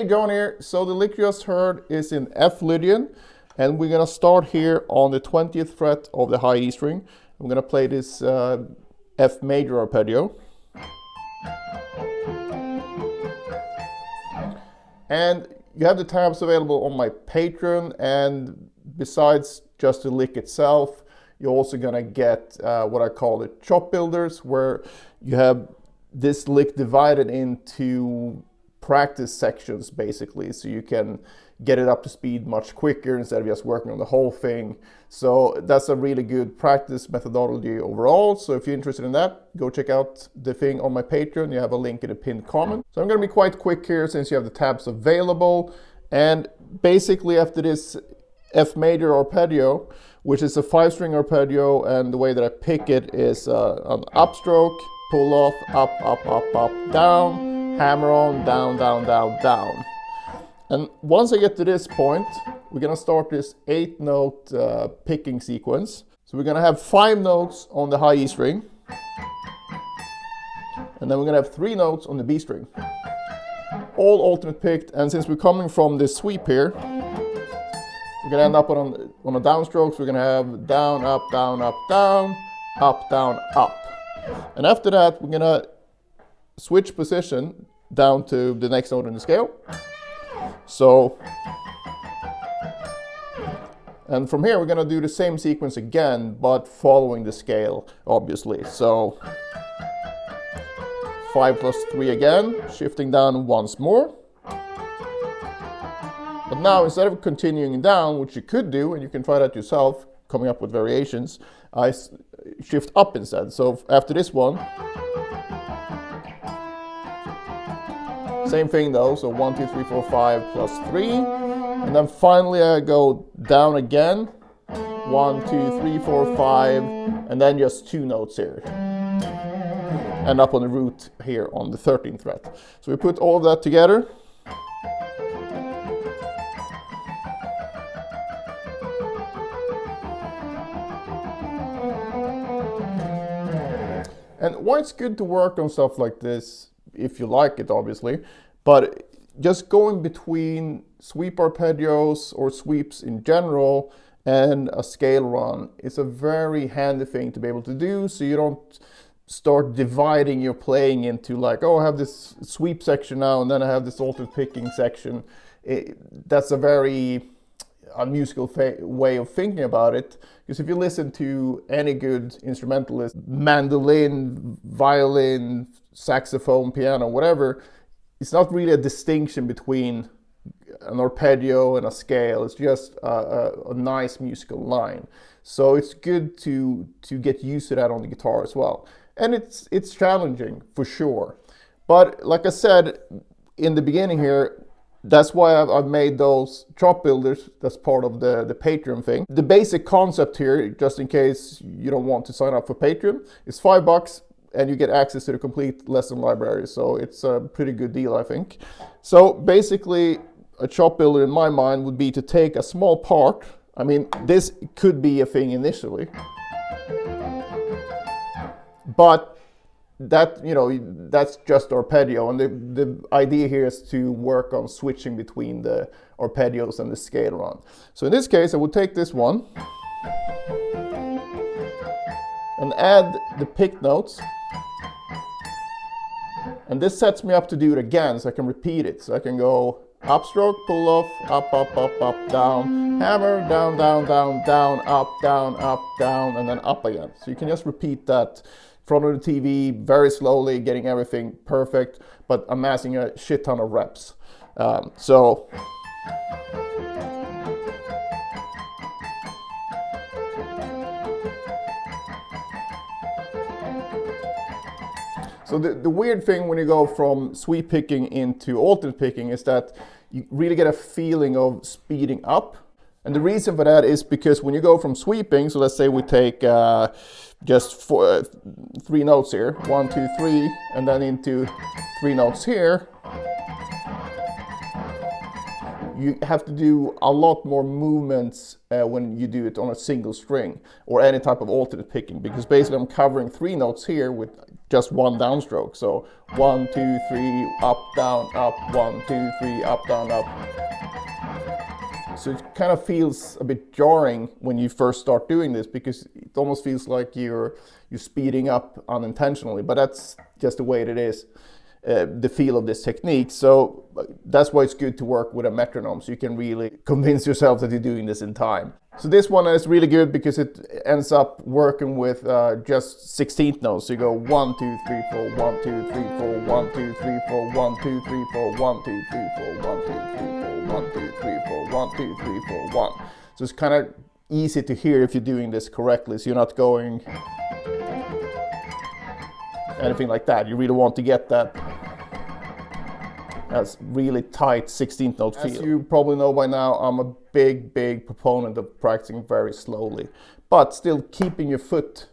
Hey, John here. So the lick you just heard is in F Lydian, and we're gonna start here on the 20th fret of the high E string. I'm gonna play this F major arpeggio. And you have the tabs available on my Patreon, and besides just the lick itself, you're also gonna get what I call the chop builders, where you have this lick divided into practice sections basically, so you can get it up to speed much quicker instead of just working on the whole thing. So that's a really good practice methodology overall. So if you're interested in that, go check out the thing on my Patreon. You have a link in the pinned comment. So I'm going to be quite quick here since you have the tabs available. And basically after this F major arpeggio, which is a 5-string arpeggio, and the way that I pick it is an upstroke, pull off, up, up, up, up, down, hammer on, down, down, down, down. And once I get to this point, we're gonna start this 8-note picking sequence. So we're gonna have 5 notes on the high E string, and then we're gonna have 3 notes on the B string. All alternate picked, and since we're coming from this sweep here, we're gonna end up on a downstroke. So we're gonna have down, up, down, up, down, up, down, up. And after that, we're gonna switch position down to the next note in the scale. So, and from here we're gonna do the same sequence again, but following the scale, obviously. So 5 plus 3 again, shifting down once more. But now instead of continuing down, which you could do, and you can try that yourself, coming up with variations, I shift up instead. So after this one, same thing though, so 1, 2, 3, 4, 5 plus 3. And then finally I go down again. 1, 2, 3, 4, 5, and then just 2 notes here. End up on the root here on the 13th fret. So we put all of that together. And why it's good to work on stuff like this, if you like it obviously, but just going between sweep arpeggios or sweeps in general and a scale run is a very handy thing to be able to do, so you don't start dividing your playing into like, oh, I have this sweep section now and then I have this alternate picking section. That's a very unmusical way of thinking about it, because if you listen to any good instrumentalist, mandolin, violin, saxophone, piano, whatever, it's not really a distinction between an arpeggio and a scale. It's just a nice musical line. So it's good to get used to that on the guitar as well. And it's challenging for sure. But like I said in the beginning here, that's why I've made those chop builders. That's part of the Patreon thing. The basic concept here, just in case you don't want to sign up for Patreon, is $5 and you get access to the complete lesson library. So it's a pretty good deal, I think. So basically, a chop builder in my mind would be to take a small part. I mean, this could be a thing initially, but that, you know, that's just arpeggio, and the idea here is to work on switching between the arpeggios and the scale run. So in this case I would take this one and add the picked notes, and this sets me up to do it again, so I can repeat it. So I can go upstroke, pull off, up, up, up, up, down, hammer, down, down, down, down, up, down, and then up again. So you can just repeat that in front of the TV very slowly, getting everything perfect, but amassing a shit ton of reps. So the weird thing when you go from sweep picking into alternate picking is that you really get a feeling of speeding up. And the reason for that is because when you go from sweeping, so let's say we take just 3 notes here, 1, 2, 3, and then into 3 notes here, you have to do a lot more movements when you do it on a single string or any type of alternate picking, because basically I'm covering 3 notes here with just one downstroke. So 1, 2, 3, up, down, up, 1, 2, 3, up, down, up. So it kind of feels a bit jarring when you first start doing this, because it almost feels like you're speeding up unintentionally, but that's just the way it is. The feel of this technique. So that's why it's good to work with a metronome, so you can really convince yourself that you're doing this in time. So this one is really good because it ends up working with just 16th notes. So you go 1, 2, 3, 4, 1, 2, 3, 4, 1, 2, 3, 4, 1, 2, 3, 4, 1, 2, 3, 4, 1, 2, 3, 4, 1, 2, 3, 4, 1, 2, 3, 4, 1. So it's kind of easy to hear if you're doing this correctly, so you're not going anything like that. You really want to get that as really tight 16th note feel. As you probably know by now, I'm a big proponent of practicing very slowly, but still keeping your foot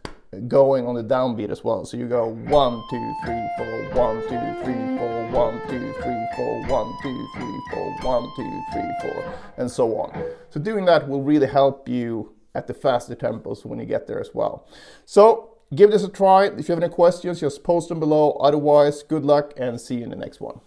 going on the downbeat as well. So you go 1, 2, 3, 4, 1, 2, 3, 4, 1, 2, 3, 4, 1, 2, 3, 4, 1, 2, 3, 4, and so on. So doing that will really help you at the faster tempos when you get there as well. So give this a try. If you have any questions, just post them below. Otherwise, good luck and see you in the next one.